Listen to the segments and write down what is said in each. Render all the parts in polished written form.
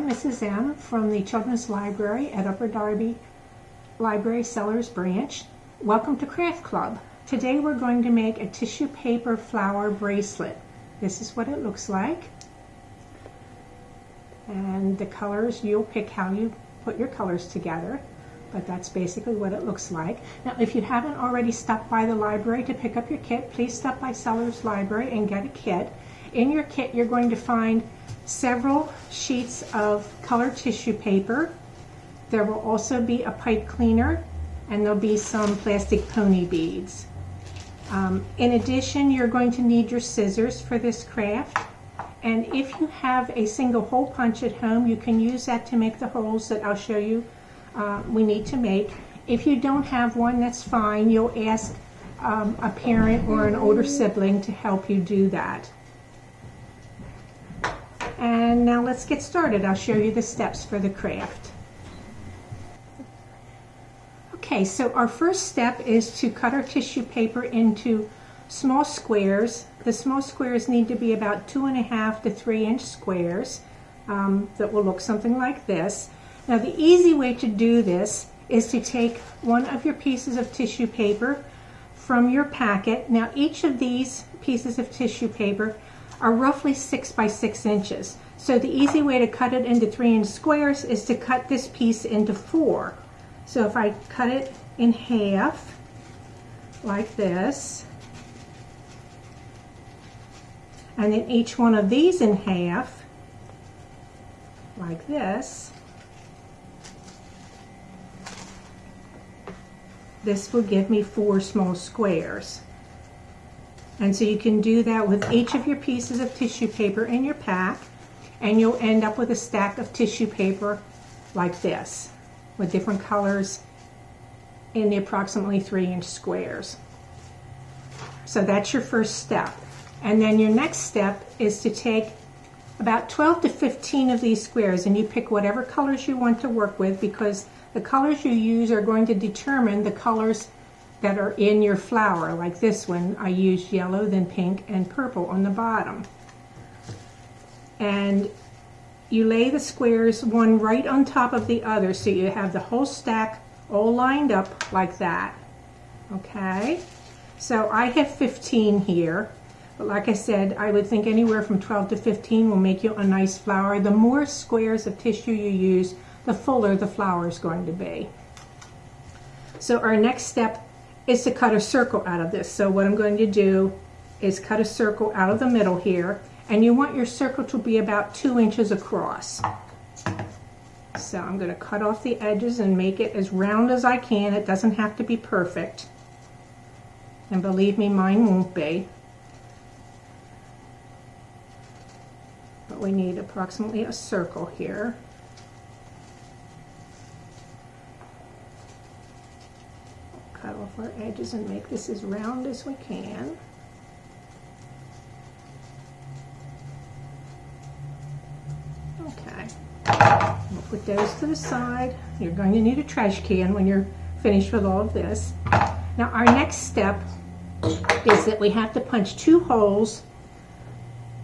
I'm Mrs. M from the Children's Library at Upper Darby Library Sellers Branch. Welcome to Craft Club. Today we're going to make a tissue paper flower bracelet. This is what it looks like. And the colors, you'll pick how you put your colors together, but that's basically what it looks like. Now, if you haven't already stopped by the library to pick up your kit, please stop by Sellers Library and get a kit. In your kit, you're going to find several sheets of colored tissue paper. There will also be a pipe cleaner, and there'll be some plastic pony beads. In addition, you're going to need your scissors for this craft. And if you have a single hole punch at home, you can use that to make the holes that I'll show you we need to make. If you don't have one, that's fine. You'll ask a parent or an older sibling to help you do that. And now let's get started. I'll show you the steps for the craft. Okay, so our first step is to cut our tissue paper into small squares. The small squares need to be about 2.5 to 3 inch squares that will look something like this. Now, the easy way to do this is to take one of your pieces of tissue paper from your packet. Now, each of these pieces of tissue paper are roughly 6 by 6 inches. So the easy way to cut it into 3 inch squares is to cut this piece into 4. So if I cut it in half like this, and then each one of these in half like this, this will give me 4 small squares. And so you can do that with each of your pieces of tissue paper in your pack, and you'll end up with a stack of tissue paper like this with different colors in the approximately 3 inch squares. So that's your first step. And then your next step is to take about 12 to 15 of these squares, and you pick whatever colors you want to work with, because the colors you use are going to determine the colors that are in your flower. Like this one, I used yellow, then pink, and purple on the bottom. And you lay the squares one right on top of the other, so you have the whole stack all lined up like that. Okay? So I have 15 here, but like I said, I would think anywhere from 12 to 15 will make you a nice flower. The more squares of tissue you use, the fuller the flower is going to be. So our next step is to cut a circle out of this. So what I'm going to do is cut a circle out of the middle here, and you want your circle to be about 2 inches across. So I'm going to cut off the edges and make it as round as I can. It doesn't have to be perfect, and believe me, mine won't be. But we need approximately a circle here. Cut off our edges and make this as round as we can. Okay, we'll put those to the side. You're going to need a trash can when you're finished with all of this. Now our next step is that we have to punch 2 holes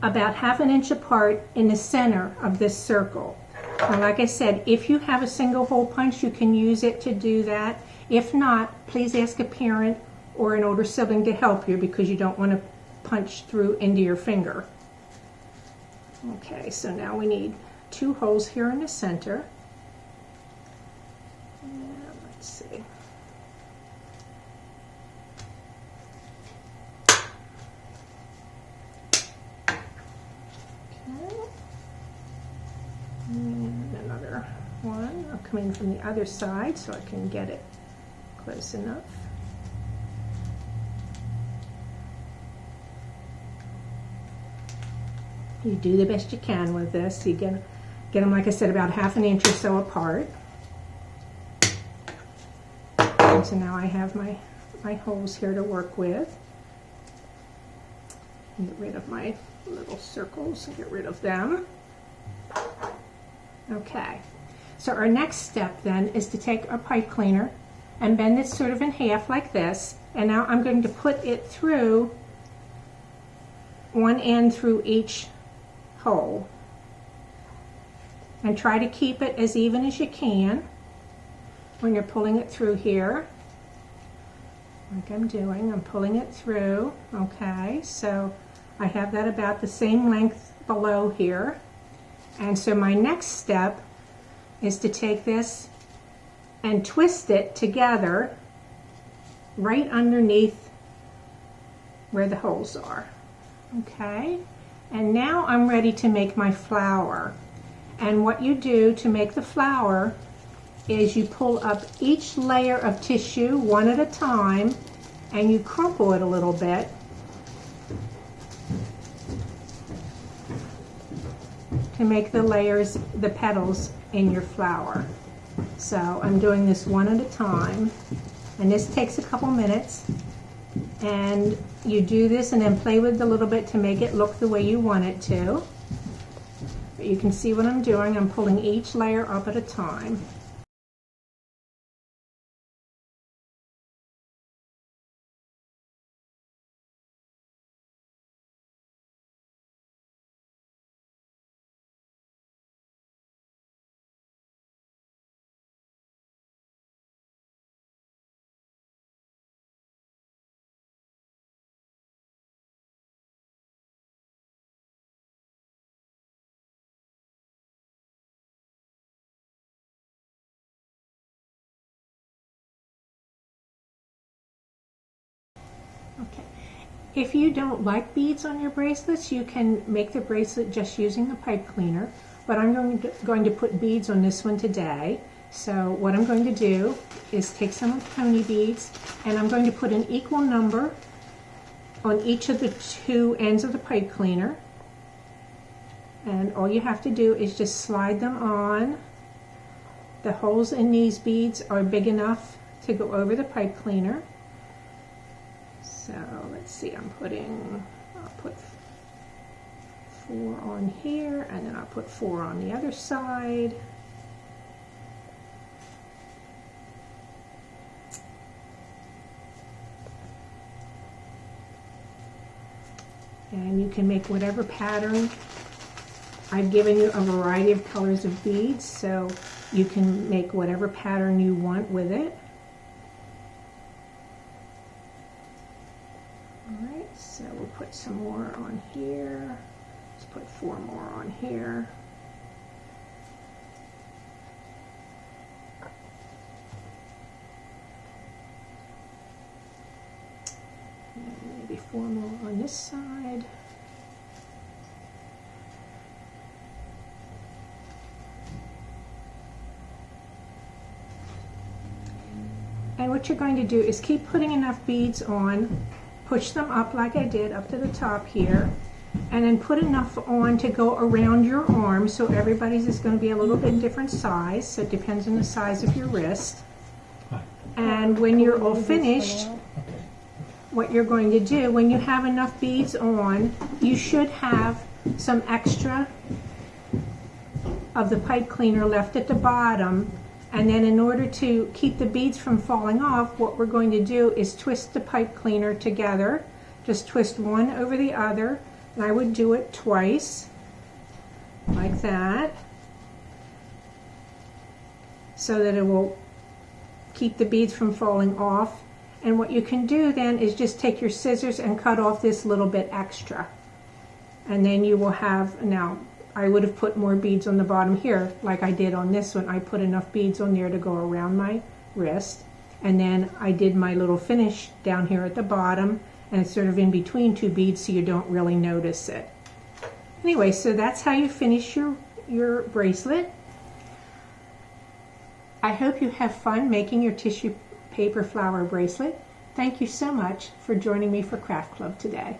about 1/2 inch apart in the center of this circle. Now, like I said, if you have a single hole punch, you can use it to do that. If not, please ask a parent or an older sibling to help you, because you don't want to punch through into your finger. Okay, so now we need 2 holes here in the center. And let's see. Okay. And another one. I'll come in from the other side so I can get it close enough. You do the best you can with this. You get them, like I said, about 1/2 inch or so apart. And so now I have my holes here to work with. Get rid of my little circles and get rid of them. Okay, so our next step then is to take our pipe cleaner and bend it sort of in half like this, and now I'm going to put it through one end through each hole. And try to keep it as even as you can when you're pulling it through here. Like I'm doing, I'm pulling it through. Okay, so I have that about the same length below here. And so my next step is to take this and twist it together right underneath where the holes are. Okay, and now I'm ready to make my flower. And what you do to make the flower is you pull up each layer of tissue one at a time and you crumple it a little bit. To make the layers, the petals in your flower. So I'm doing this one at a time, and this takes a couple minutes, and you do this and then play with it a little bit to make it look the way you want it to. But you can see what I'm doing. I'm pulling each layer up at a time. Okay. If you don't like beads on your bracelets, you can make the bracelet just using the pipe cleaner, but I'm going to put beads on this one today. So what I'm going to do is take some of the pony beads, and I'm going to put an equal number on each of the two ends of the pipe cleaner. And all you have to do is just slide them on. The holes in these beads are big enough to go over the pipe cleaner. So let's see, I'll put 4 on here, and then I'll put 4 on the other side. And you can make whatever pattern. I've given you a variety of colors of beads, so you can make whatever pattern you want with it. Alright, so we'll put some more on here. Let's put 4 more on here. And maybe 4 more on this side. And what you're going to do is keep putting enough beads on, push them up like I did up to the top here, and then put enough on to go around your arm. So everybody's is going to be a little bit different size, so it depends on the size of your wrist. And when you're all finished, what you're going to do, when you have enough beads on, you should have some extra of the pipe cleaner left at the bottom. And then in order to keep the beads from falling off, what we're going to do is twist the pipe cleaner together. Just twist one over the other, and I would do it twice, like that, so that it will keep the beads from falling off. And what you can do then is just take your scissors and cut off this little bit extra. And then you will have, now, I would have put more beads on the bottom here, like I did on this one. I put enough beads on there to go around my wrist. And then I did my little finish down here at the bottom, and it's sort of in between 2 beads so you don't really notice it. Anyway, so that's how you finish your bracelet. I hope you have fun making your tissue paper flower bracelet. Thank you so much for joining me for Craft Club today.